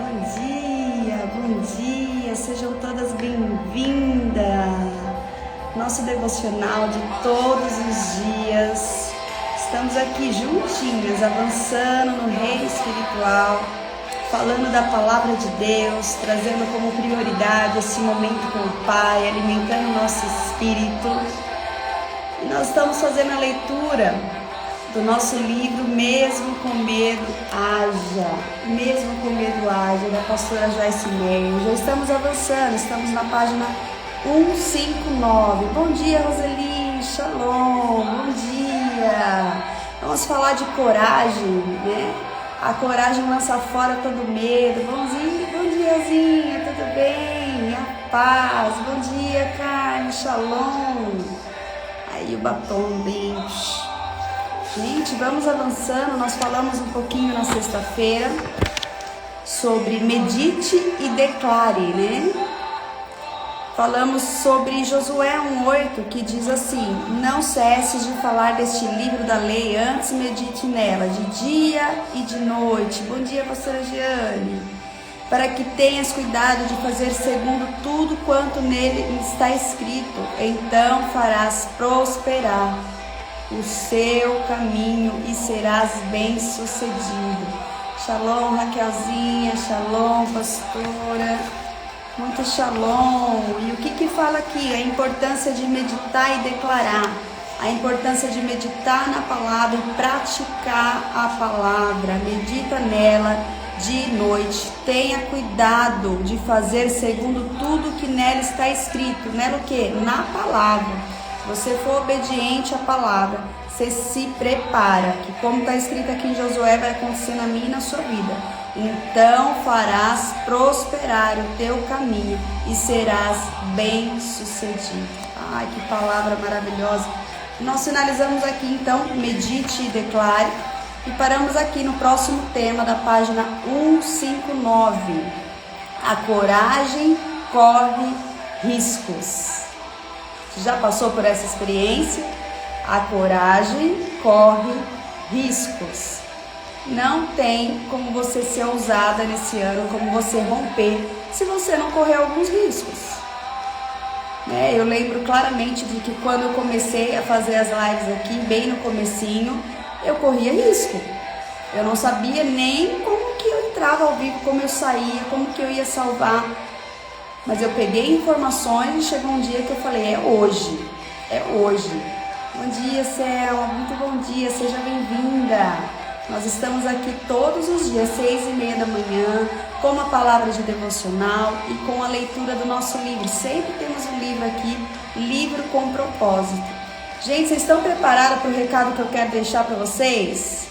Bom dia, sejam todas bem-vindas. Nosso devocional de todos os dias. Estamos aqui juntinhas, avançando no reino espiritual, falando da palavra de Deus, trazendo como prioridade esse momento com o Pai, alimentando o nosso espírito. E nós estamos fazendo a leitura do nosso livro Mesmo com Medo Haja, Mesmo com Medo Haja, da pastora Joyce Meyer. Já estamos avançando, estamos na página 159. Bom dia, Roseli, shalom, bom dia. Vamos falar de coragem, né? A coragem lança fora todo medo. Bom diazinha, tudo bem? A paz, bom dia, Carmen, shalom. Aí o batom bem... Gente, vamos avançando. Nós falamos um pouquinho na sexta-feira sobre medite e declare, né? Falamos sobre Josué 1:8, que diz assim: não cesses de falar deste livro da lei, antes medite nela, de dia e de noite. Bom dia, pastora Giane. Para que tenhas cuidado de fazer segundo tudo quanto nele está escrito, então farás prosperar o seu caminho e serás bem-sucedido. Shalom, Raquelzinha, shalom, pastora, muito shalom. E o que fala aqui? A importância de meditar e declarar, a importância de meditar na palavra e praticar a palavra. Medita nela dia e noite. Tenha cuidado de fazer segundo tudo que nela está escrito. Nela o quê? Na palavra. Se você for obediente à palavra, você se prepara, que como está escrito aqui em Josué, vai acontecer na minha e na sua vida. Então farás prosperar o teu caminho e serás bem sucedido. Ai, que palavra maravilhosa. Nós finalizamos aqui então, medite e declare. E paramos aqui no próximo tema da página 159. A coragem corre riscos. Já passou por essa experiência? A coragem corre riscos. Não tem como você ser ousada nesse ano, como você romper, se você não correr alguns riscos. Eu lembro claramente de que quando eu comecei a fazer as lives aqui, bem no comecinho, eu corria risco. Eu não sabia nem como que eu entrava ao vivo, como eu saía, como que eu ia salvar. Mas eu peguei informações e chegou um dia que eu falei, é hoje. Bom dia, Selma, muito bom dia, seja bem-vinda. Nós estamos aqui todos os dias, 6:30 da manhã, com uma palavra de devocional e com a leitura do nosso livro. Sempre temos um livro aqui, livro com propósito. Gente, vocês estão preparados para o recado que eu quero deixar para vocês?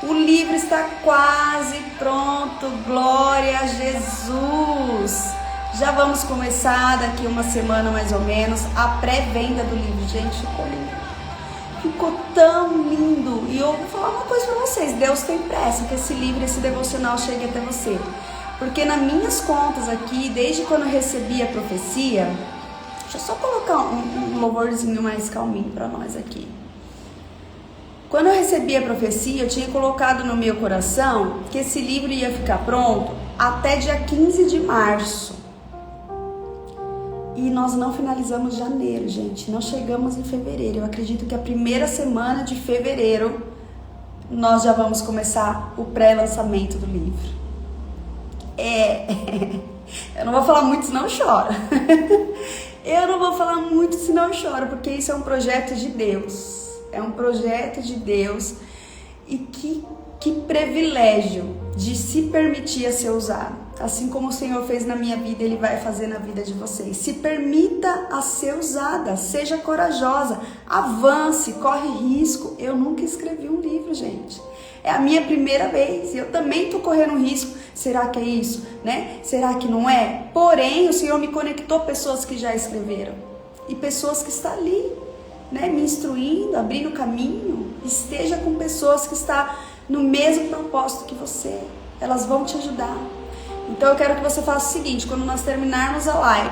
O livro está quase pronto, glória a Jesus! Já vamos começar daqui uma semana mais ou menos a pré-venda do livro. Gente, ficou lindo. Ficou tão lindo. E eu vou falar uma coisa para vocês. Deus tem pressa que esse livro, esse devocional chegue até você. Porque nas minhas contas aqui, desde quando eu recebi a profecia... Deixa eu só colocar um louvorzinho mais calminho para nós aqui. Quando eu recebi a profecia, eu tinha colocado no meu coração que esse livro ia ficar pronto até dia 15 de março. E nós não finalizamos janeiro, gente. Não chegamos em fevereiro. Eu acredito que a primeira semana de fevereiro nós já vamos começar o pré-lançamento do livro. Eu não vou falar muito, senão eu choro. Eu não vou falar muito, senão eu choro, porque isso é um projeto de Deus. É um projeto de Deus. E que privilégio de se permitir a ser usado. Assim como o Senhor fez na minha vida, Ele vai fazer na vida de vocês. Se permita a ser usada, seja corajosa, avance, corre risco. Eu nunca escrevi um livro, gente. É a minha primeira vez, eu também estou correndo risco. Será que é isso, né? Será que não é? Porém, o Senhor me conectou pessoas que já escreveram. E pessoas que estão ali, né? Me instruindo, abrindo caminho. Esteja com pessoas que estão no mesmo propósito que você. Elas vão te ajudar. Então eu quero que você faça o seguinte, quando nós terminarmos a live,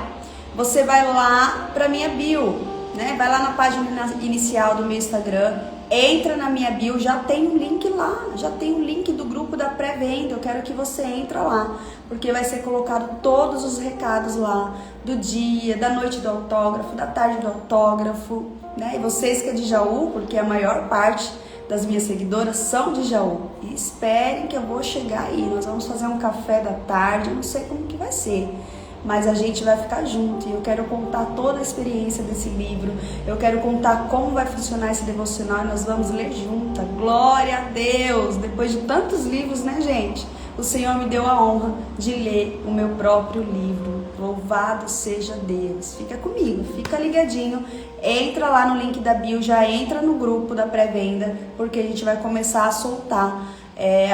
você vai lá para minha bio, né? Vai lá na página inicial do meu Instagram, entra na minha bio, já tem um link lá, já tem um link do grupo da pré-venda. Eu quero que você entre lá, porque vai ser colocado todos os recados lá, do dia, da noite do autógrafo, da tarde do autógrafo, né? E vocês que é de Jaú, porque a maior parte das minhas seguidoras são de Jaú, e esperem que eu vou chegar aí, nós vamos fazer um café da tarde, eu não sei como que vai ser, mas a gente vai ficar junto, e eu quero contar toda a experiência desse livro, eu quero contar como vai funcionar esse devocional, e nós vamos ler junto. Glória a Deus! Depois de tantos livros, né, gente? O Senhor me deu a honra de ler o meu próprio livro. Louvado seja Deus. Fica comigo, fica ligadinho. Entra lá no link da bio, já entra no grupo da pré-venda, porque a gente vai começar a soltar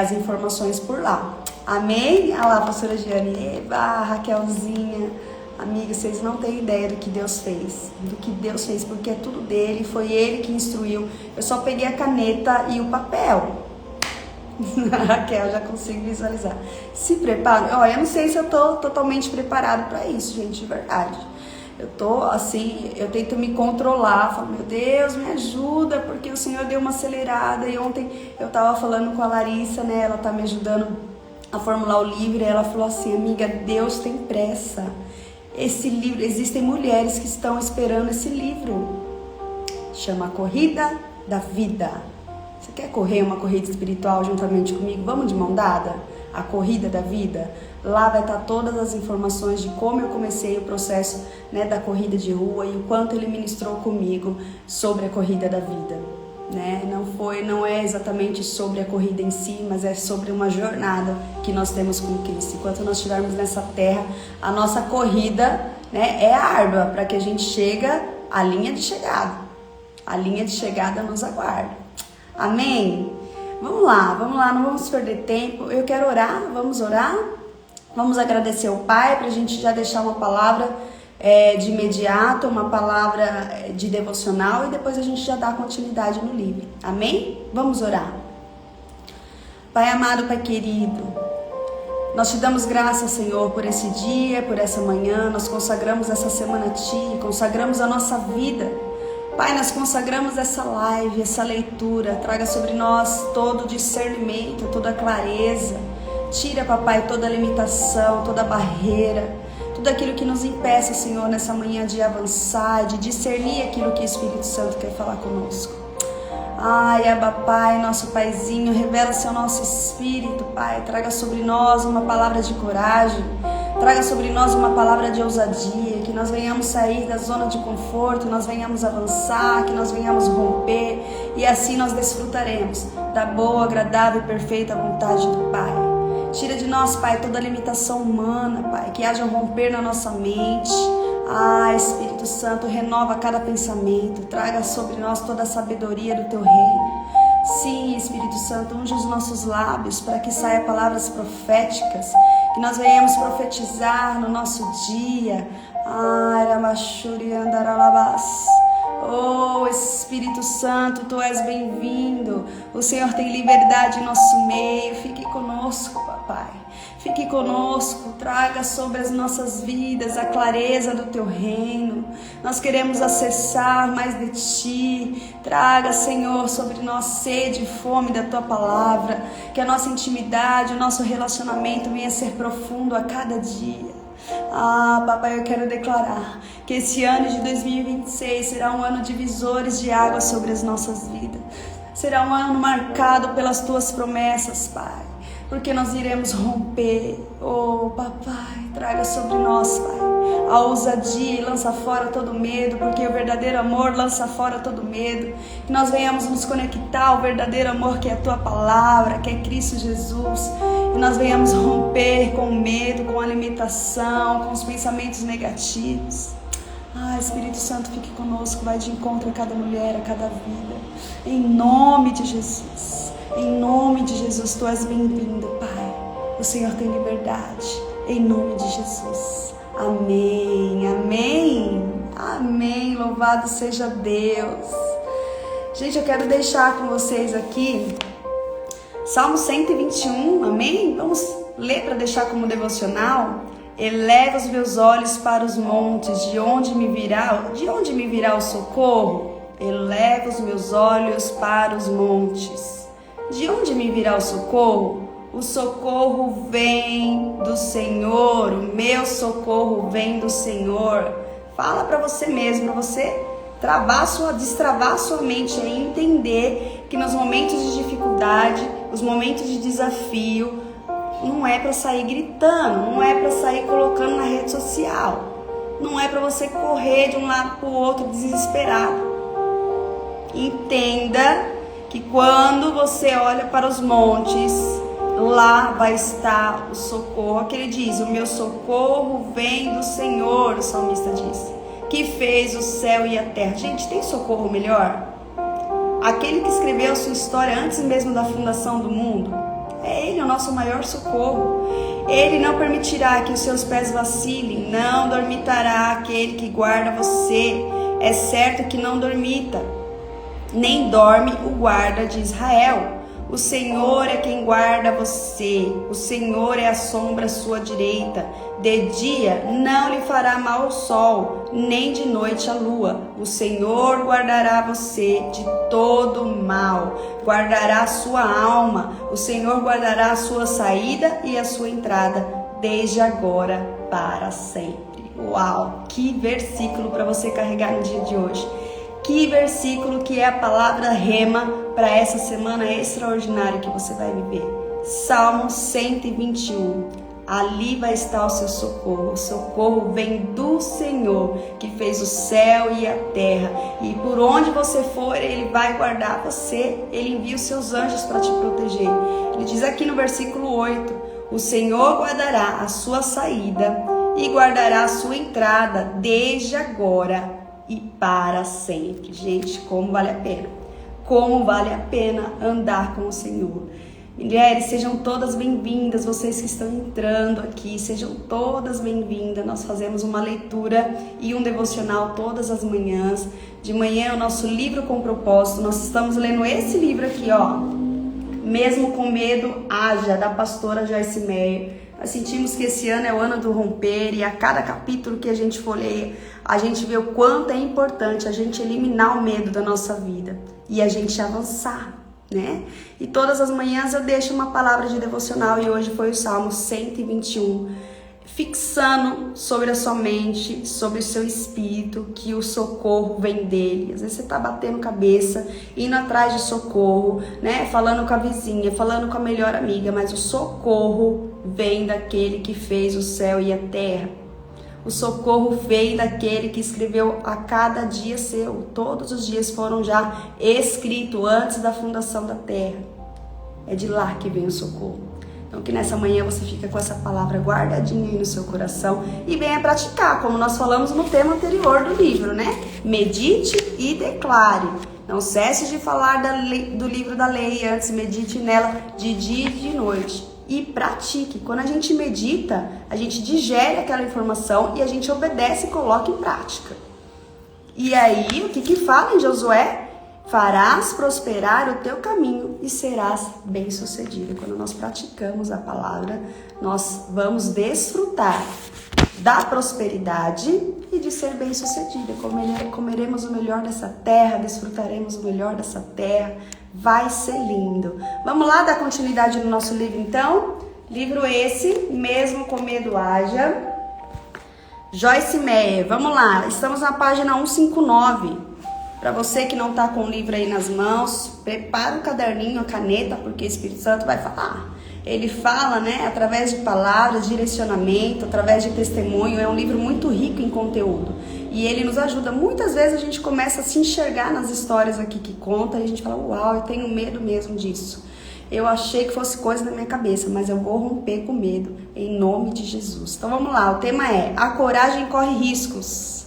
as informações por lá. Amém? Olha lá, pastora Giane. Eba, Raquelzinha. Amiga, vocês não têm ideia do que Deus fez. Do que Deus fez, porque é tudo dele, foi ele que instruiu. Eu só peguei a caneta e o papel. Raquel, já consigo visualizar. Se prepara. Ó, eu não sei se eu tô totalmente preparado para isso, gente, de verdade. Eu tô assim, eu tento me controlar, falo, meu Deus, me ajuda, porque o Senhor deu uma acelerada. E ontem eu tava falando com a Larissa, né? Ela tá me ajudando a formular o livro, e ela falou assim, amiga, Deus tem pressa. Esse livro, existem mulheres que estão esperando esse livro. Chama A Corrida da Vida. Você quer correr uma corrida espiritual juntamente comigo? Vamos de mão dada? A Corrida da Vida. Lá vai estar todas as informações de como eu comecei o processo, né, da corrida de rua, e o quanto ele ministrou comigo sobre a corrida da vida, né? Não é exatamente sobre a corrida em si, mas é sobre uma jornada que nós temos com Cristo. Enquanto nós estivermos nessa terra, a nossa corrida, né, é árdua, para que a gente chegue à linha de chegada. A linha de chegada nos aguarda. Amém? Vamos lá, não vamos perder tempo. Eu quero orar, vamos orar. Vamos agradecer ao Pai, para a gente já deixar uma palavra de imediato, uma palavra de devocional, e depois a gente já dá continuidade no livro. Amém? Vamos orar. Pai amado, Pai querido, nós te damos graças, Senhor, por esse dia, por essa manhã. Nós consagramos essa semana a Ti, consagramos a nossa vida. Pai, nós consagramos essa live, essa leitura. Traga sobre nós todo o discernimento, toda a clareza. Tira, papai, toda a limitação, toda a barreira, tudo aquilo que nos impeça, Senhor, nessa manhã de avançar, de discernir aquilo que o Espírito Santo quer falar conosco. Ai, Abba, Pai, nosso Paizinho, revela-se ao nosso espírito, Pai. Traga sobre nós uma palavra de coragem. Traga sobre nós uma palavra de ousadia, que nós venhamos sair da zona de conforto, nós venhamos avançar, que nós venhamos romper, e assim nós desfrutaremos da boa, agradável e perfeita vontade do Pai. Tira de nós, Pai, toda limitação humana, Pai, que haja um romper na nossa mente. Ah, Espírito Santo, renova cada pensamento, traga sobre nós toda a sabedoria do Teu reino. Sim, Espírito Santo, unge os nossos lábios para que saia palavras proféticas, que nós venhamos profetizar no nosso dia. Oh, Espírito Santo, Tu és bem-vindo. O Senhor tem liberdade em nosso meio. Fique conosco, papai. Fique conosco, traga sobre as nossas vidas a clareza do Teu reino. Nós queremos acessar mais de Ti. Traga, Senhor, sobre nós sede e fome da Tua palavra. Que a nossa intimidade, o nosso relacionamento venha a ser profundo a cada dia. Ah, papai, eu quero declarar que esse ano de 2026 será um ano de divisores de água sobre as nossas vidas. Será um ano marcado pelas Tuas promessas, Pai. Porque nós iremos romper. Oh, papai, traga sobre nós, Pai, a ousadia e lança fora todo medo, porque o verdadeiro amor lança fora todo medo. Que nós venhamos nos conectar ao verdadeiro amor, que é a Tua palavra, que é Cristo Jesus. E nós venhamos romper com o medo, com a limitação, com os pensamentos negativos. Ah, Espírito Santo, fique conosco, vai de encontro a cada mulher, a cada vida. Em nome de Jesus. Em nome de Jesus, Tu és bem-vindo, Pai. O Senhor tem liberdade. Em nome de Jesus. Amém, amém, amém. Louvado seja Deus. Gente, eu quero deixar com vocês aqui Salmo 121, amém? Vamos ler para deixar como devocional. Eleva os meus olhos para os montes, de onde me virá o socorro? Elevo os meus olhos para os montes. De onde me virá o socorro? O socorro vem do Senhor, o meu socorro vem do Senhor. Fala para você mesmo, para você destravar sua mente e entender que nos momentos de dificuldade, os momentos de desafio, não é para sair gritando, não é para sair colocando na rede social, não é para você correr de um lado para o outro desesperado. Entenda que quando você olha para os montes, lá vai estar o socorro. Aqui ele diz, o meu socorro vem do Senhor, o salmista diz, que fez o céu e a terra. Gente, tem socorro melhor? Aquele que escreveu a sua história antes mesmo da fundação do mundo, é Ele o nosso maior socorro. Ele não permitirá que os seus pés vacilem, não dormitará aquele que guarda você. É certo que não dormita, nem dorme o guarda de Israel. O Senhor é quem guarda você, o Senhor é a sombra à sua direita. De dia não lhe fará mal o sol, nem de noite a lua. O Senhor guardará você de todo mal, guardará a sua alma. O Senhor guardará a sua saída e a sua entrada, desde agora para sempre. Uau, que versículo para você carregar no dia de hoje. Que versículo que é a palavra rema para essa semana extraordinária que você vai viver. Salmo 121. Ali vai estar o seu socorro. O socorro vem do Senhor, que fez o céu e a terra. E por onde você for, Ele vai guardar você. Ele envia os seus anjos para te proteger. Ele diz aqui no versículo 8: o Senhor guardará a sua saída e guardará a sua entrada desde agora e para sempre. Gente, como vale a pena. Como vale a pena andar com o Senhor. Mulheres, sejam todas bem-vindas. Vocês que estão entrando aqui, sejam todas bem-vindas. Nós fazemos uma leitura e um devocional todas as manhãs. De manhã é o nosso livro com propósito. Nós estamos lendo esse livro aqui, ó. Mesmo com medo, haja, da pastora Joyce Meyer. Nós sentimos que esse ano é o ano do romper e a cada capítulo que a gente folheia, a gente vê o quanto é importante a gente eliminar o medo da nossa vida e a gente avançar, né? E todas as manhãs eu deixo uma palavra de devocional e hoje foi o Salmo 121, fixando sobre a sua mente, sobre o seu espírito, que o socorro vem dele. Às vezes você tá batendo cabeça, indo atrás de socorro, né? Falando com a vizinha, falando com a melhor amiga, mas o socorro vem daquele que fez o céu e a terra. O socorro vem daquele que escreveu a cada dia seu. Todos os dias foram já escritos antes da fundação da terra. É de lá que vem o socorro. Então que nessa manhã você fica com essa palavra guardadinha aí no seu coração e venha praticar, como nós falamos no tema anterior do livro, né? Medite e declare. Não cesse de falar do livro da lei, antes medite nela de dia e de noite. E pratique. Quando a gente medita, a gente digere aquela informação e a gente obedece e coloca em prática. E aí, o que fala em Josué? Farás prosperar o teu caminho e serás bem-sucedido. Quando nós praticamos a palavra, nós vamos desfrutar da prosperidade e de ser bem-sucedida. Comeremos o melhor dessa terra, desfrutaremos o melhor dessa terra. Vai ser lindo. Vamos lá dar continuidade no nosso livro, então? Livro esse, Mesmo com Medo Haja. Joyce Meyer, vamos lá. Estamos na página 159. Para você que não está com o livro aí nas mãos, prepara um caderninho, a caneta, porque o Espírito Santo vai falar. Ele fala, né, através de palavras, direcionamento, através de testemunho. É um livro muito rico em conteúdo. E ele nos ajuda. Muitas vezes a gente começa a se enxergar nas histórias aqui que conta e a gente fala, uau, eu tenho medo mesmo disso. Eu achei que fosse coisa da minha cabeça, mas eu vou romper com medo, em nome de Jesus. Então vamos lá, o tema é: a coragem corre riscos.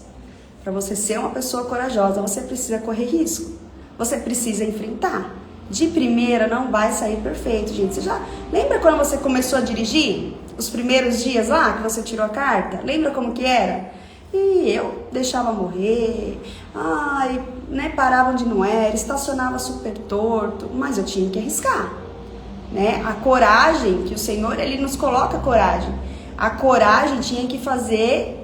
Para você ser uma pessoa corajosa, você precisa correr risco. Você precisa enfrentar. De primeira não vai sair perfeito, gente. Você já lembra quando você começou a dirigir? Os primeiros dias lá que você tirou a carta? Lembra como que era? E eu deixava morrer, parava onde não era, estacionava super torto, mas eu tinha que arriscar, né? A coragem, que o Senhor, Ele nos coloca coragem. A coragem tinha que fazer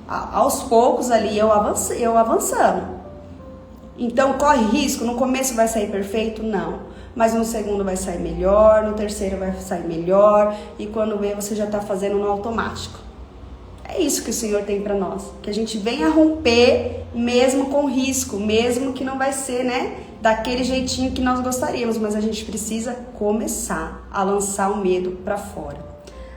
aos poucos ali, eu avançando. Então corre risco, no começo vai sair perfeito? Não. Mas no segundo vai sair melhor, no terceiro vai sair melhor, e quando vê você já está fazendo no automático. É isso que o Senhor tem para nós, que a gente venha romper mesmo com risco, mesmo que não vai ser, né, daquele jeitinho que nós gostaríamos, mas a gente precisa começar a lançar o medo para fora.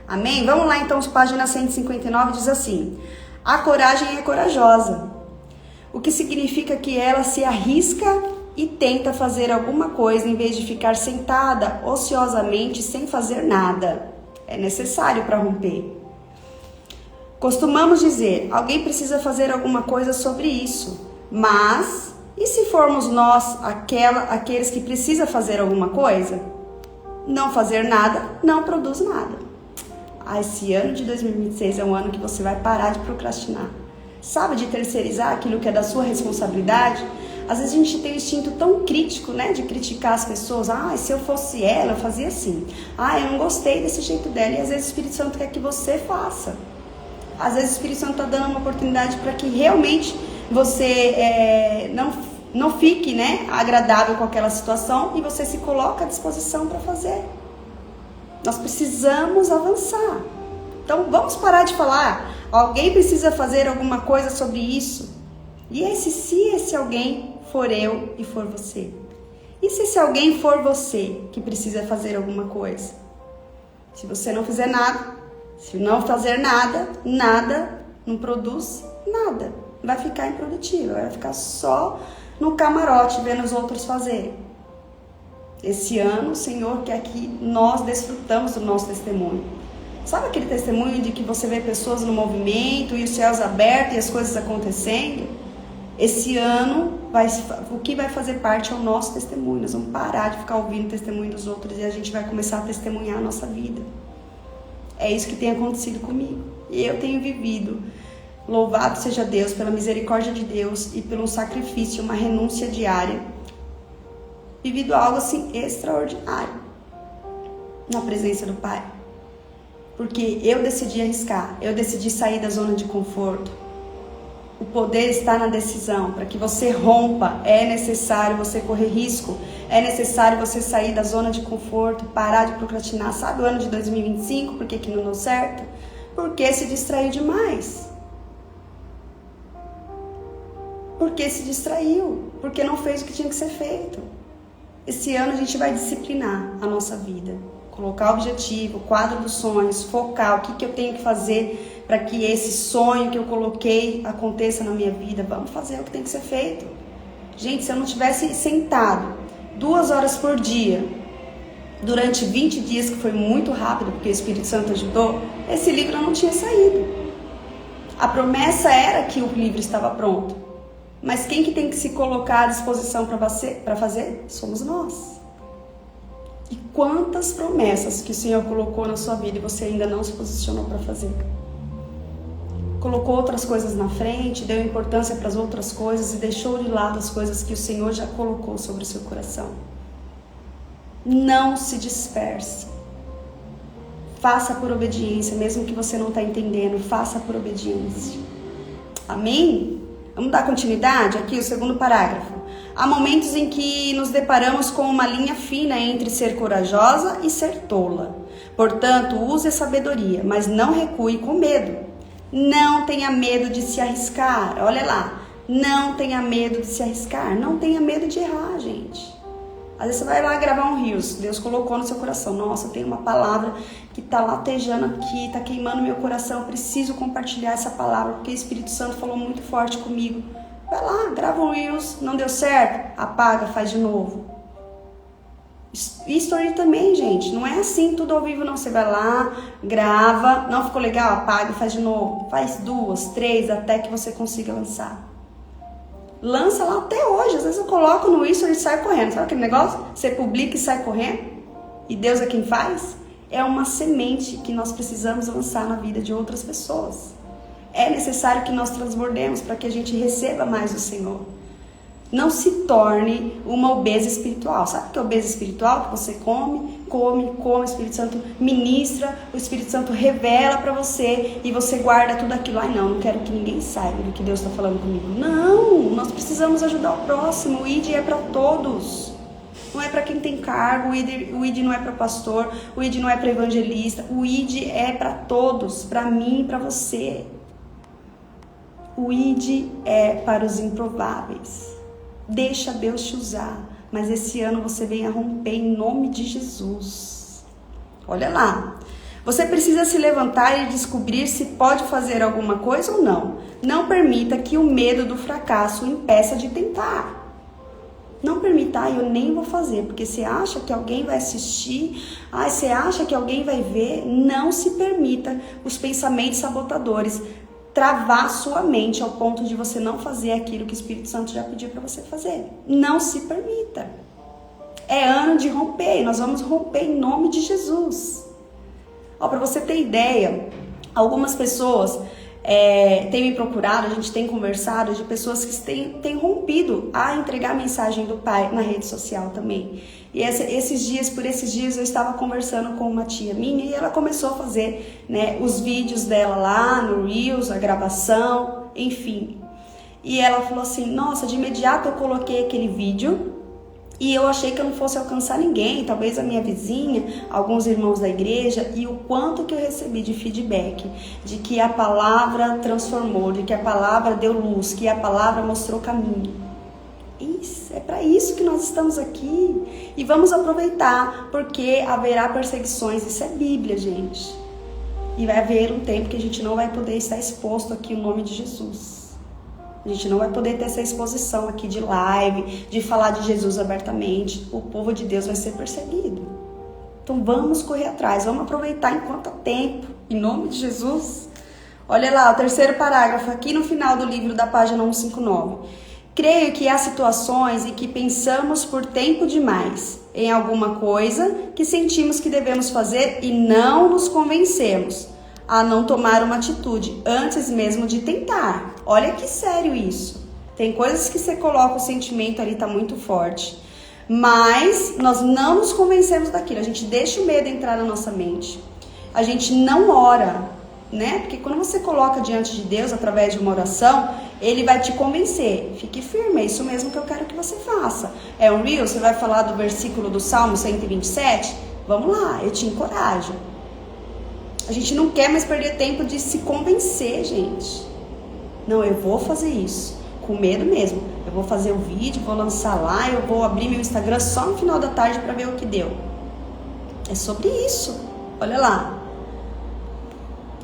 Amém? Vamos lá então, página 159 diz assim: a coragem é corajosa, o que significa que ela se arrisca e tenta fazer alguma coisa em vez de ficar sentada ociosamente sem fazer nada. É necessário para romper. Costumamos dizer, alguém precisa fazer alguma coisa sobre isso, mas e se formos nós aqueles que precisam fazer alguma coisa? Não fazer nada não produz nada. Esse ano de 2026 é um ano que você vai parar de procrastinar. Sabe, de terceirizar aquilo que é da sua responsabilidade? Às vezes a gente tem um instinto tão crítico, né, de criticar as pessoas. Se eu fosse ela, eu fazia assim. Eu não gostei desse jeito dela. E às vezes o Espírito Santo quer que você faça. Às vezes o Espírito Santo está dando uma oportunidade para que realmente você não fique, né, agradável com aquela situação e você se coloca à disposição para fazer. Nós precisamos avançar. Então vamos parar de falar, alguém precisa fazer alguma coisa sobre isso. E se esse alguém for eu e for você? E se esse alguém for você que precisa fazer alguma coisa? Se você não fizer nada, se não fazer nada, nada não produz nada. Vai ficar improdutivo, vai ficar só no camarote vendo os outros fazerem. Esse ano o Senhor quer que nós desfrutamos do nosso testemunho. Sabe aquele testemunho de que você vê pessoas no movimento e os céus abertos e as coisas acontecendo? Esse ano, o que vai fazer parte é o nosso testemunho. Nós vamos parar de ficar ouvindo o testemunho dos outros e a gente vai começar a testemunhar a nossa vida. É isso que tem acontecido comigo. E eu tenho vivido. Louvado seja Deus pela misericórdia de Deus e pelo sacrifício, uma renúncia diária. Vivido algo assim extraordinário na presença do Pai. Porque eu decidi arriscar, eu decidi sair da zona de conforto. O poder está na decisão. Para que você rompa, é necessário você correr risco. É necessário você sair da zona de conforto, parar de procrastinar. Sabe o ano de 2025, por que não deu certo? Porque se distraiu demais. Porque se distraiu. Porque não fez o que tinha que ser feito. Esse ano a gente vai disciplinar a nossa vida. Colocar o objetivo, o quadro dos sonhos, focar o que eu tenho que fazer para que esse sonho que eu coloquei aconteça na minha vida. Vamos fazer o que tem que ser feito. Gente, se eu não tivesse sentado 2 horas por dia, durante 20 dias, que foi muito rápido, porque o Espírito Santo ajudou, esse livro não tinha saído. A promessa era que o livro estava pronto. Mas quem que tem que se colocar à disposição para fazer? Somos nós. E quantas promessas que o Senhor colocou na sua vida e você ainda não se posicionou para fazer? Colocou outras coisas na frente, deu importância para as outras coisas e deixou de lado as coisas que o Senhor já colocou sobre o seu coração. Não se disperse. Faça por obediência, mesmo que você não está entendendo, faça por obediência. Amém? Vamos dar continuidade aqui, o segundo parágrafo. Há momentos em que nos deparamos com uma linha fina entre ser corajosa e ser tola. Portanto, use a sabedoria, mas não recue com medo. Não tenha medo de se arriscar. Olha lá. Não tenha medo de se arriscar. Não tenha medo de errar, gente. Às vezes você vai lá gravar um Reels. Deus colocou no seu coração. Nossa, tem uma palavra que tá latejando aqui, tá queimando meu coração. Eu preciso compartilhar essa palavra, porque o Espírito Santo falou muito forte comigo. Vai lá, grava um Reels. Não deu certo? Apaga, faz de novo. Story também, gente. Não é assim tudo ao vivo, não. Você vai lá, grava. Não ficou legal? Apaga e faz de novo. Faz 2, 3, até que você consiga lançar. Lança lá até hoje. Às vezes eu coloco no Story e saio correndo. Sabe aquele negócio? Você publica e sai correndo. E Deus é quem faz. É uma semente que nós precisamos lançar na vida de outras pessoas. É necessário que nós transbordemos para que a gente receba mais do Senhor. Não se torne uma obesa espiritual. Sabe o que é obesa espiritual? Que você come, o Espírito Santo ministra, o Espírito Santo revela para você e você guarda tudo aquilo. Ai, não quero que ninguém saiba do que Deus está falando comigo. Não, nós precisamos ajudar o próximo. O ID é para todos. Não é para quem tem cargo, o ID não é para pastor, o ID não é para evangelista. O ID é para todos, para mim e para você. O ID é para os improváveis. Deixa Deus te usar, mas esse ano você venha romper em nome de Jesus. Olha lá, você precisa se levantar e descobrir se pode fazer alguma coisa ou não. Não permita que o medo do fracasso o impeça de tentar. Não permita, eu nem vou fazer, porque você acha que alguém vai assistir, você acha que alguém vai ver. Não se permita os pensamentos sabotadores travar sua mente ao ponto de você não fazer aquilo que o Espírito Santo já pediu para você fazer. Não se permita. É ano de romper, nós vamos romper em nome de Jesus. Para você ter ideia, algumas pessoas têm me procurado, a gente tem conversado de pessoas que têm rompido a entregar a mensagem do Pai na rede social também. E por esses dias eu estava conversando com uma tia minha e ela começou a fazer, né, os vídeos dela lá no Reels, a gravação, enfim. E ela falou assim, nossa, de imediato eu coloquei aquele vídeo e eu achei que eu não fosse alcançar ninguém, talvez a minha vizinha, alguns irmãos da igreja, e o quanto que eu recebi de feedback, de que a palavra transformou, de que a palavra deu luz, que a palavra mostrou caminho. Isso, é para isso que nós estamos aqui. E vamos aproveitar, porque haverá perseguições, isso é Bíblia, gente. E vai haver um tempo que a gente não vai poder estar exposto aqui no nome de Jesus. A gente não vai poder ter essa exposição aqui de live, de falar de Jesus abertamente. O povo de Deus vai ser perseguido. Então vamos correr atrás, vamos aproveitar enquanto há tempo, em nome de Jesus. Olha lá, o terceiro parágrafo aqui no final do livro da página 159. Creio que há situações em que pensamos por tempo demais em alguma coisa que sentimos que devemos fazer e não nos convencemos a não tomar uma atitude antes mesmo de tentar. Olha que sério isso. Tem coisas que você coloca, o sentimento ali tá muito forte, mas nós não nos convencemos daquilo. A gente deixa o medo entrar na nossa mente. A gente não ora, né? Porque quando você coloca diante de Deus através de uma oração, Ele vai te convencer. Fique firme, é isso mesmo que eu quero que você faça. É um Reel, você vai falar do versículo do Salmo 127? Vamos lá, eu te encorajo. A gente não quer mais perder tempo de se convencer, gente. Não, eu vou fazer isso, com medo mesmo. Eu vou fazer o vídeo, vou lançar lá, eu vou abrir meu Instagram só no final da tarde para ver o que deu. É sobre isso, olha lá.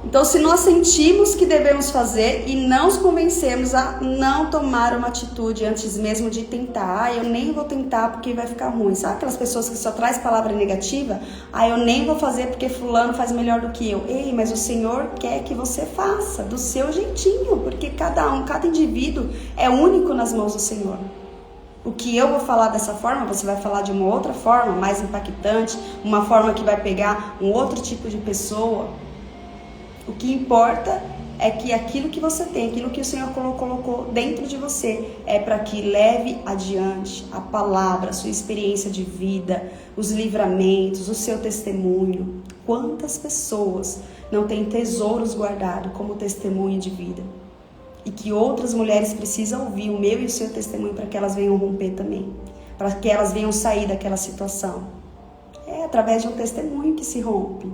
Então, se nós sentimos que devemos fazer e não nos convencemos a não tomar uma atitude antes mesmo de tentar, eu nem vou tentar porque vai ficar ruim. Sabe aquelas pessoas que só traz palavra negativa? Eu nem vou fazer porque fulano faz melhor do que eu. Ei, mas o Senhor quer que você faça do seu jeitinho, porque cada indivíduo é único nas mãos do Senhor. O que eu vou falar dessa forma, você vai falar de uma outra forma, mais impactante, uma forma que vai pegar um outro tipo de pessoa. O que importa é que aquilo que você tem, aquilo que o Senhor colocou dentro de você, é para que leve adiante a palavra, a sua experiência de vida, os livramentos, o seu testemunho. Quantas pessoas não têm tesouros guardados como testemunho de vida? E que outras mulheres precisam ouvir o meu e o seu testemunho para que elas venham romper também, para que elas venham sair daquela situação. É através de um testemunho que se rompe.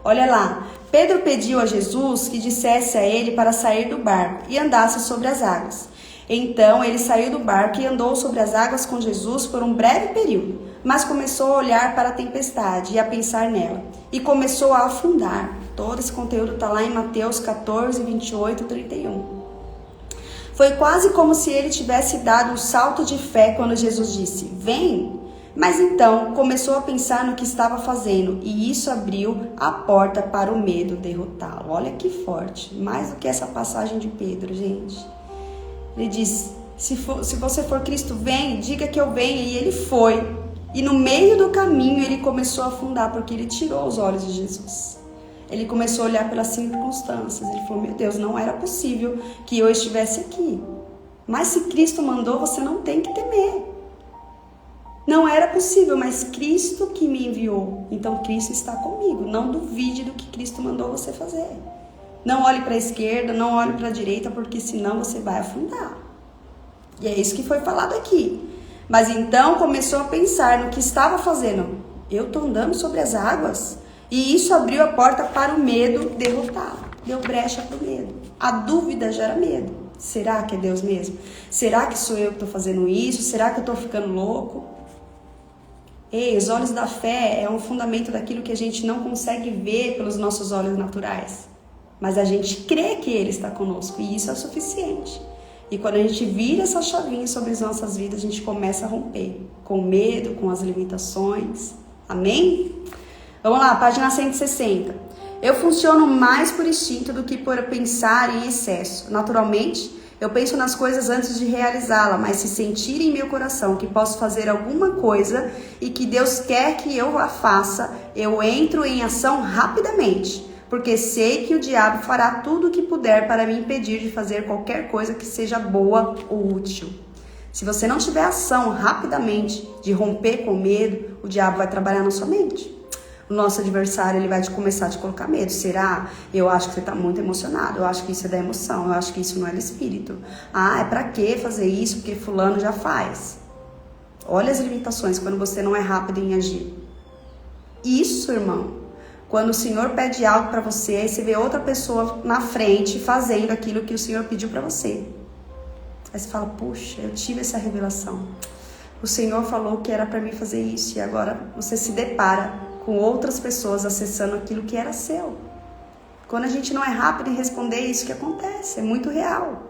Olha lá, Pedro pediu a Jesus que dissesse a ele para sair do barco e andasse sobre as águas. Então ele saiu do barco e andou sobre as águas com Jesus por um breve período, mas começou a olhar para a tempestade e a pensar nela, e começou a afundar. Todo esse conteúdo está lá em Mateus 14, 28 e 31. Foi quase como se ele tivesse dado um salto de fé quando Jesus disse, vem. Mas então começou a pensar no que estava fazendo e isso abriu a porta para o medo derrotá-lo. Olha que forte, mais do que essa passagem de Pedro, gente. Ele diz, se você for Cristo, vem, diga que eu venho. E ele foi. E no meio do caminho ele começou a afundar, porque ele tirou os olhos de Jesus. Ele começou a olhar pelas circunstâncias. Ele falou, meu Deus, não era possível que eu estivesse aqui. Mas se Cristo mandou, você não tem que temer. Não era possível, mas Cristo que me enviou. Então Cristo está comigo. Não duvide do que Cristo mandou você fazer. Não olhe para a esquerda, não olhe para a direita, porque senão você vai afundar. E é isso que foi falado aqui. Mas então começou a pensar no que estava fazendo. Eu estou andando sobre as águas? E isso abriu a porta para o medo derrotá-lo. Deu brecha para o medo. A dúvida gera medo. Será que é Deus mesmo? Será que sou eu que estou fazendo isso? Será que eu estou ficando louco? Ei, os olhos da fé é um fundamento daquilo que a gente não consegue ver pelos nossos olhos naturais. Mas a gente crê que Ele está conosco e isso é o suficiente. E quando a gente vira essa chavinha sobre as nossas vidas, a gente começa a romper com o medo, com as limitações. Amém? Vamos lá, página 160. Eu funciono mais por instinto do que por pensar em excesso. Naturalmente, eu penso nas coisas antes de realizá-la, mas se sentir em meu coração que posso fazer alguma coisa e que Deus quer que eu a faça, eu entro em ação rapidamente, porque sei que o diabo fará tudo o que puder para me impedir de fazer qualquer coisa que seja boa ou útil. Se você não tiver ação rapidamente de romper com o medo, o diabo vai trabalhar na sua mente. O nosso adversário, ele vai começar a te colocar medo. Será? Eu acho que você está muito emocionado. Eu acho que isso é da emoção. Eu acho que isso não é do espírito. Ah, é pra que fazer isso? Porque fulano já faz. Olha as limitações quando você não é rápido em agir. Isso, irmão. Quando o Senhor pede algo para você, aí você vê outra pessoa na frente fazendo aquilo que o Senhor pediu para você. Aí você fala, puxa, eu tive essa revelação. O Senhor falou que era para mim fazer isso. E agora você se depara com outras pessoas acessando aquilo que era seu. Quando a gente não é rápido em responder, isso que acontece, é muito real.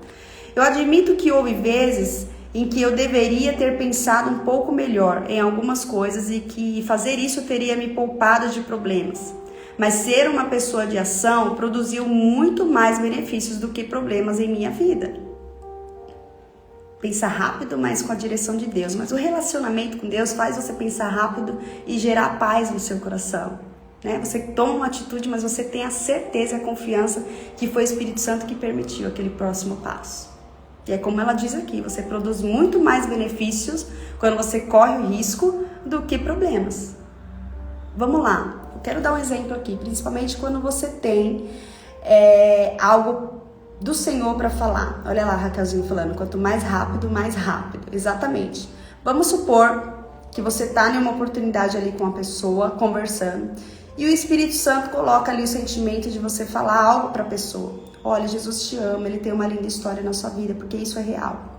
Eu admito que houve vezes em que eu deveria ter pensado um pouco melhor em algumas coisas e que fazer isso teria me poupado de problemas. Mas ser uma pessoa de ação produziu muito mais benefícios do que problemas em minha vida. Pensa rápido, mas com a direção de Deus. Mas o relacionamento com Deus faz você pensar rápido e gerar paz no seu coração. Né? Você toma uma atitude, mas você tem a certeza e a confiança que foi o Espírito Santo que permitiu aquele próximo passo. E é como ela diz aqui, você produz muito mais benefícios quando você corre o risco do que problemas. Vamos lá, eu quero dar um exemplo aqui, principalmente quando você tem algo do Senhor para falar. Olha lá, Raquelzinho falando, quanto mais rápido, mais rápido. Exatamente. Vamos supor que você está em uma oportunidade ali com uma pessoa, conversando, e o Espírito Santo coloca ali o sentimento de você falar algo para a pessoa. Olha, Jesus te ama, Ele tem uma linda história na sua vida, porque isso é real.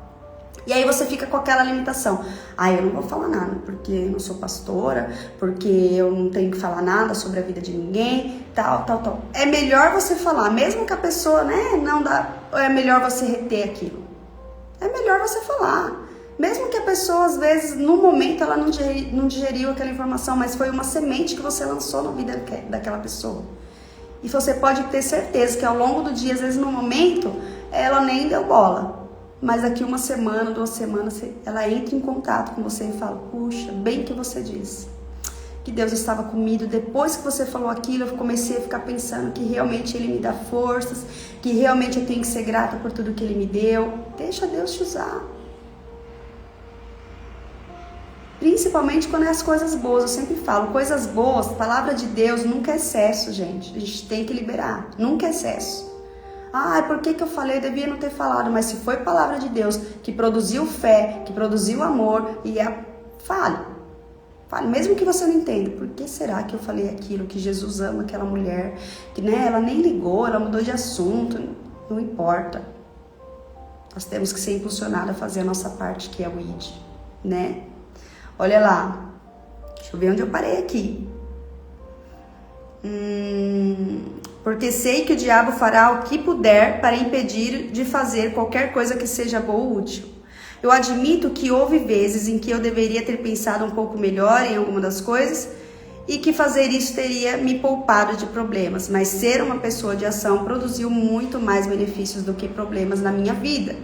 E aí você fica com aquela limitação. Ah, eu não vou falar nada, porque eu não sou pastora, porque eu não tenho que falar nada sobre a vida de ninguém, tal. É melhor você falar, mesmo que a pessoa, não dá, é melhor você reter aquilo. É melhor você falar. Mesmo que a pessoa, às vezes, no momento, ela não digeriu aquela informação, mas foi uma semente que você lançou na vida daquela pessoa. E você pode ter certeza que ao longo do dia, às vezes no momento, ela nem deu bola. Mas daqui 1 semana, 2 semanas, ela entra em contato com você e fala, puxa, bem que você disse. Que Deus estava comigo. Depois que você falou aquilo, eu comecei a ficar pensando que realmente Ele me dá forças, que realmente eu tenho que ser grata por tudo que Ele me deu. Deixa Deus te usar. Principalmente quando é as coisas boas, eu sempre falo, coisas boas, palavra de Deus nunca é excesso, gente. A gente tem que liberar, nunca é excesso. Ah, por que eu falei? Eu devia não ter falado, mas se foi palavra de Deus que produziu fé, que produziu amor, fale. Fale, mesmo que você não entenda, por que será que eu falei aquilo, que Jesus ama aquela mulher, que ela nem ligou, ela mudou de assunto, não importa. Nós temos que ser impulsionados a fazer a nossa parte, que é o ID, né? Olha lá, deixa eu ver onde eu parei aqui. Porque sei que o diabo fará o que puder para impedir de fazer qualquer coisa que seja boa ou útil. Eu admito que houve vezes em que eu deveria ter pensado um pouco melhor em alguma das coisas e que fazer isso teria me poupado de problemas, mas ser uma pessoa de ação produziu muito mais benefícios do que problemas na minha vida.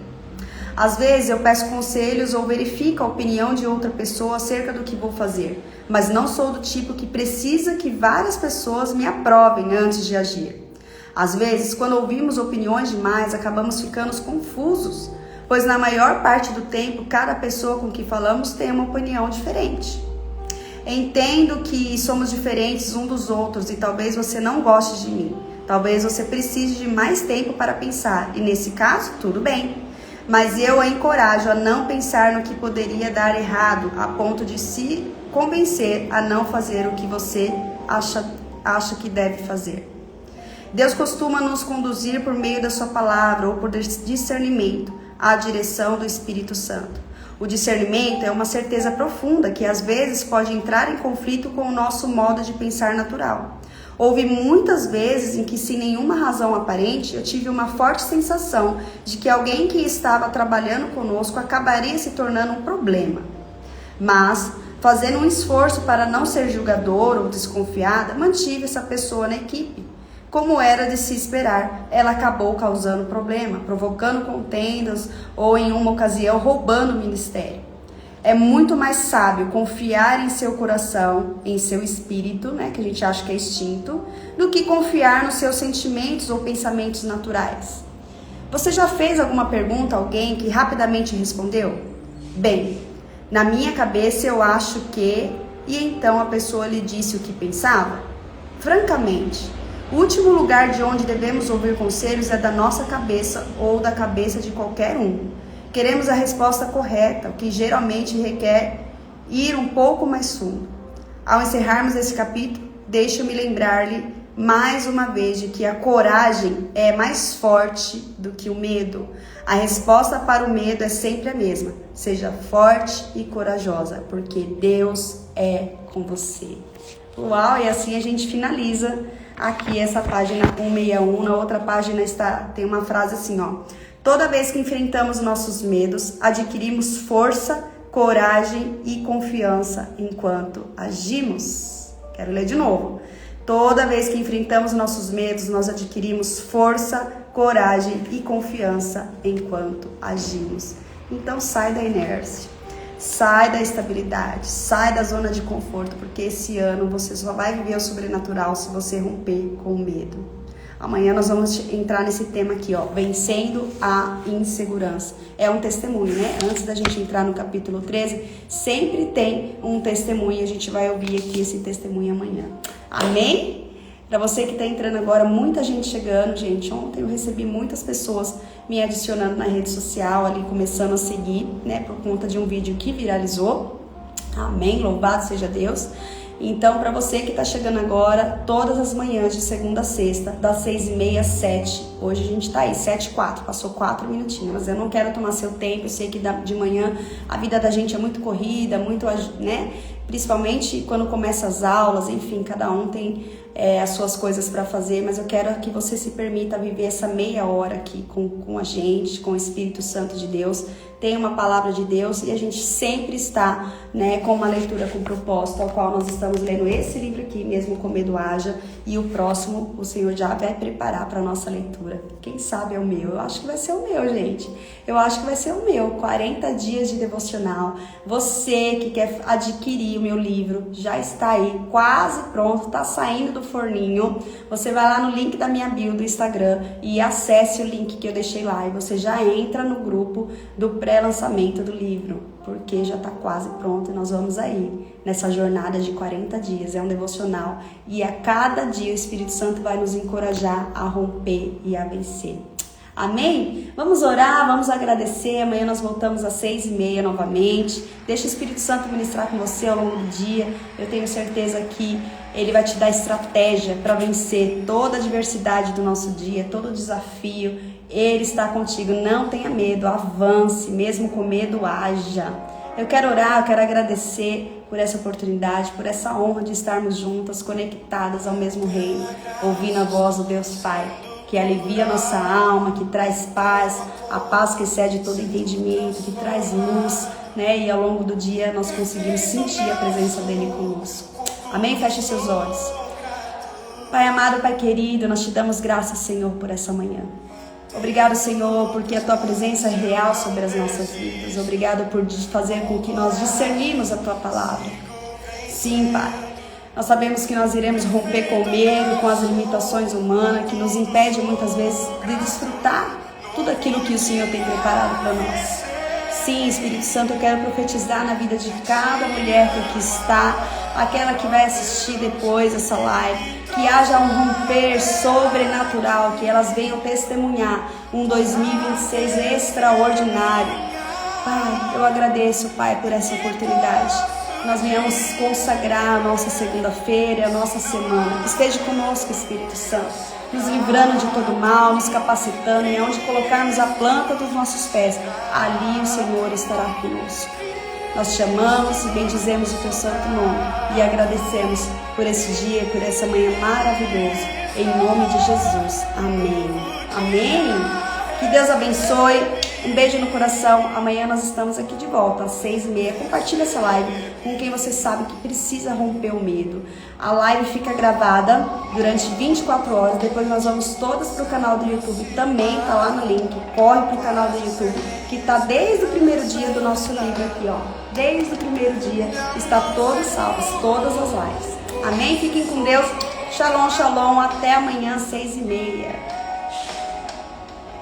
Às vezes eu peço conselhos ou verifico a opinião de outra pessoa acerca do que vou fazer, mas não sou do tipo que precisa que várias pessoas me aprovem antes de agir. Às vezes, quando ouvimos opiniões demais, acabamos ficando confusos, pois na maior parte do tempo, cada pessoa com que falamos tem uma opinião diferente. Entendo que somos diferentes uns dos outros e talvez você não goste de mim. Talvez você precise de mais tempo para pensar e nesse caso, tudo bem. Mas eu a encorajo a não pensar no que poderia dar errado a ponto de se convencer a não fazer o que você acha que deve fazer. Deus costuma nos conduzir por meio da sua palavra ou por discernimento à direção do Espírito Santo. O discernimento é uma certeza profunda que às vezes pode entrar em conflito com o nosso modo de pensar natural. Houve muitas vezes em que, sem nenhuma razão aparente, eu tive uma forte sensação de que alguém que estava trabalhando conosco acabaria se tornando um problema. Mas, fazendo um esforço para não ser julgador ou desconfiada, mantive essa pessoa na equipe. Como era de se esperar, ela acabou causando problema, provocando contendas ou, em uma ocasião, roubando o ministério. É muito mais sábio confiar em seu coração, em seu espírito, que a gente acha que é instinto, do que confiar nos seus sentimentos ou pensamentos naturais. Você já fez alguma pergunta a alguém que rapidamente respondeu? Bem, na minha cabeça eu acho que... E então a pessoa lhe disse o que pensava? Francamente, o último lugar de onde devemos ouvir conselhos é da nossa cabeça ou da cabeça de qualquer um. Queremos a resposta correta, o que geralmente requer ir um pouco mais fundo. Ao encerrarmos esse capítulo, deixe-me lembrar-lhe mais uma vez de que a coragem é mais forte do que o medo. A resposta para o medo é sempre a mesma. Seja forte e corajosa, porque Deus é com você. Uau, e assim a gente finaliza aqui essa página 161. Na outra página tem uma frase assim, ó. Toda vez que enfrentamos nossos medos, adquirimos força, coragem e confiança enquanto agimos. Quero ler de novo. Toda vez que enfrentamos nossos medos, nós adquirimos força, coragem e confiança enquanto agimos. Então sai da inércia, sai da estabilidade, sai da zona de conforto, porque esse ano você só vai viver o sobrenatural se você romper com o medo. Amanhã nós vamos entrar nesse tema aqui, ó, vencendo a insegurança. É um testemunho, né? Antes da gente entrar no capítulo 13, sempre tem um testemunho. A gente vai ouvir aqui esse testemunho amanhã. Amém? Para você que está entrando agora, muita gente chegando, gente. Ontem eu recebi muitas pessoas me adicionando na rede social, ali começando a seguir, por conta de um vídeo que viralizou. Amém? Louvado seja Deus. Então, para você que está chegando agora, todas as manhãs de segunda a sexta, das 6h30 às 7h. Hoje a gente está aí, 7h04, passou 4 minutinhos. Mas eu não quero tomar seu tempo, eu sei que de manhã a vida da gente é muito corrida, muito, principalmente quando começa as aulas, enfim, cada um tem as suas coisas para fazer, mas eu quero que você se permita viver essa meia hora aqui com a gente, com o Espírito Santo de Deus. Tem uma palavra de Deus e a gente sempre está, com uma leitura com propósito, ao qual nós estamos lendo esse livro aqui, mesmo com medo haja, e o próximo o Senhor já vai preparar para a nossa leitura. Quem sabe é o meu? Eu acho que vai ser o meu, gente. Eu acho que vai ser o meu, 40 dias de devocional. Você que quer adquirir o meu livro, já está aí, quase pronto, está saindo do forninho. Você vai lá no link da minha bio do Instagram e acesse o link que eu deixei lá, e você já entra no grupo do pré-lançamento do livro, porque já está quase pronto e nós vamos aí nessa jornada de 40 dias. É um devocional e a cada dia o Espírito Santo vai nos encorajar a romper e a vencer. Amém? Vamos orar, vamos agradecer. Amanhã nós voltamos às 6h30 novamente. Deixa o Espírito Santo ministrar com você ao longo do dia. Eu tenho certeza que Ele vai te dar estratégia para vencer toda a adversidade do nosso dia, todo o desafio. Ele está contigo, não tenha medo, avance, mesmo com medo, haja. Eu quero orar, eu quero agradecer por essa oportunidade, por essa honra de estarmos juntas, conectadas ao mesmo reino, ouvindo a voz do Deus Pai, que alivia a nossa alma, que traz paz, a paz que excede todo entendimento, que traz luz, E ao longo do dia nós conseguimos sentir a presença dEle conosco. Amém? Feche seus olhos. Pai amado, Pai querido, nós te damos graças, Senhor, por essa manhã. Obrigado, Senhor, porque a Tua presença é real sobre as nossas vidas. Obrigado por fazer com que nós discernimos a Tua palavra. Sim, Pai. Nós sabemos que nós iremos romper com o medo, com as limitações humanas, que nos impede muitas vezes de desfrutar tudo aquilo que o Senhor tem preparado para nós. Sim, Espírito Santo, eu quero profetizar na vida de cada mulher que aqui está, aquela que vai assistir depois essa live, que haja um romper sobrenatural, que elas venham testemunhar um 2026 extraordinário. Pai, eu agradeço, Pai, por essa oportunidade. Nós venhamos consagrar a nossa segunda-feira, a nossa semana. Esteja conosco, Espírito Santo, nos livrando de todo mal, nos capacitando, e onde colocarmos a planta dos nossos pés, ali o Senhor estará conosco. Nós te amamos e bendizemos o teu santo nome e agradecemos por esse dia, por essa manhã maravilhosa, em nome de Jesus. Amém. Amém. Que Deus abençoe. Um beijo no coração. Amanhã nós estamos aqui de volta às 6h30. Compartilha essa live com quem você sabe que precisa romper o medo. A live fica gravada durante 24 horas. Depois nós vamos todas para o canal do YouTube. Também tá lá no link. Corre para o canal do YouTube, que tá desde o primeiro dia do nosso livro aqui, ó. Desde o primeiro dia está todas salvas, todas as lives. Amém? Fiquem com Deus. Shalom, shalom. Até amanhã às 6h30.